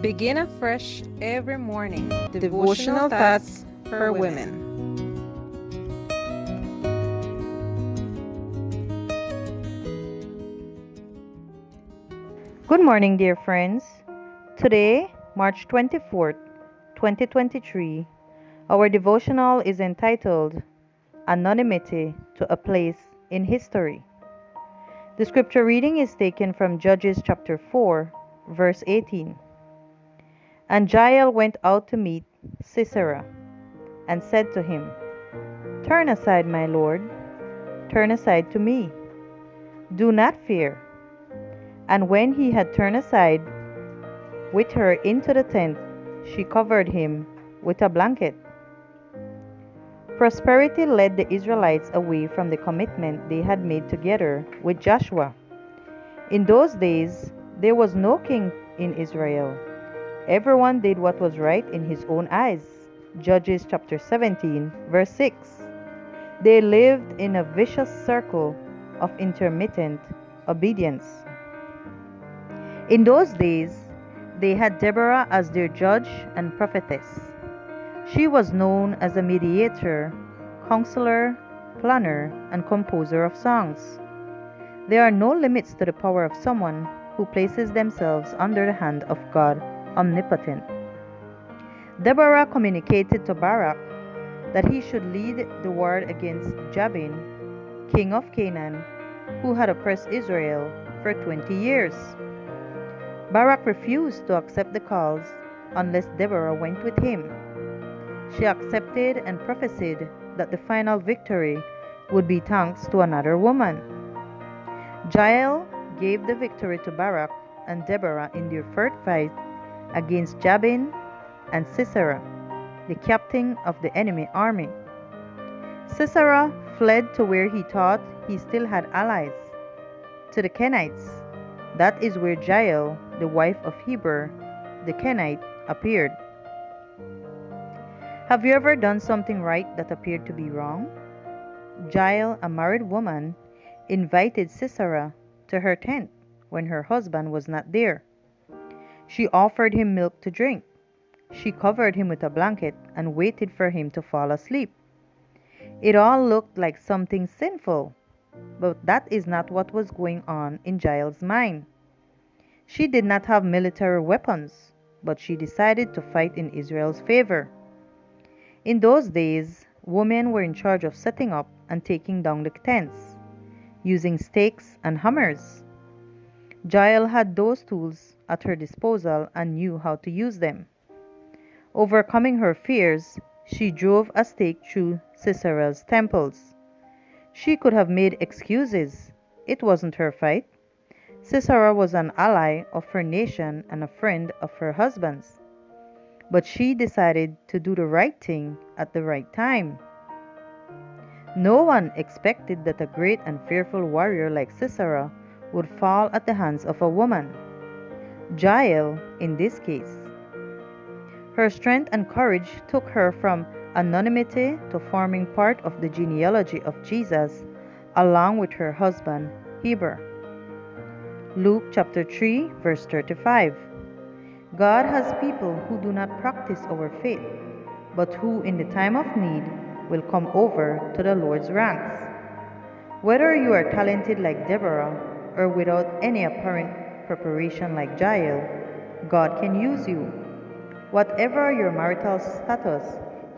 Begin afresh every morning. Devotional thoughts for women. Good morning, dear friends. Today, March 24th, 2023, our devotional is entitled Anonymity to a Place in History. The scripture reading is taken from Judges chapter 4, verse 18. And Jael went out to meet Sisera and said to him, Turn aside, my lord, turn aside to me. Do not fear. And when he had turned aside with her into the tent, she covered him with a blanket. Prosperity led the Israelites away from the commitment they had made together with Joshua. In those days, there was no king in Israel. Everyone did what was right in his own eyes. Judges chapter 17, verse 6. They lived in a vicious circle of intermittent obedience. In those days, they had Deborah as their judge and prophetess. She was known as a mediator, counselor, planner, and composer of songs. There are no limits to the power of someone who places themselves under the hand of God omnipotent. Deborah communicated to Barak that he should lead the war against Jabin, king of Canaan, who had oppressed Israel for 20 years. Barak refused to accept the calls unless Deborah went with him. She accepted and prophesied that the final victory would be thanks to another woman. Jael gave the victory to Barak and Deborah in their first fight against Jabin and Sisera, the captain of the enemy army. Sisera fled to where he thought he still had allies, to the Kenites. That is where Jael, the wife of Heber, the Kenite, appeared. Have you ever done something right that appeared to be wrong? Jael, a married woman, invited Sisera to her tent when her husband was not there. She offered him milk to drink. She covered him with a blanket and waited for him to fall asleep. It all looked like something sinful, but that is not what was going on in Jael's mind. She did not have military weapons, but she decided to fight in Israel's favor. In those days, women were in charge of setting up and taking down the tents, using stakes and hammers. Jael had those tools at her disposal and knew how to use them. Overcoming her fears, she drove a stake through Sisera's temples. She could have made excuses. It wasn't her fight. Sisera was an ally of her nation and a friend of her husband's. But she decided to do the right thing at the right time. No one expected that a great and fearful warrior like Sisera would fall at the hands of a woman. Jael, in this case. Her strength and courage took her from anonymity to forming part of the genealogy of Jesus, along with her husband, Heber. Luke chapter 3, verse 35. God has people who do not practice our faith, but who in the time of need will come over to the Lord's ranks. Whether you are talented like Deborah or without any apparent preparation like Jael, God can use you. Whatever your marital status,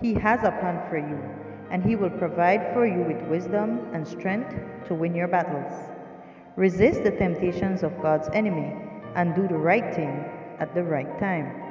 He has a plan for you, and He will provide for you with wisdom and strength to win your battles. Resist the temptations of God's enemy and do the right thing at the right time.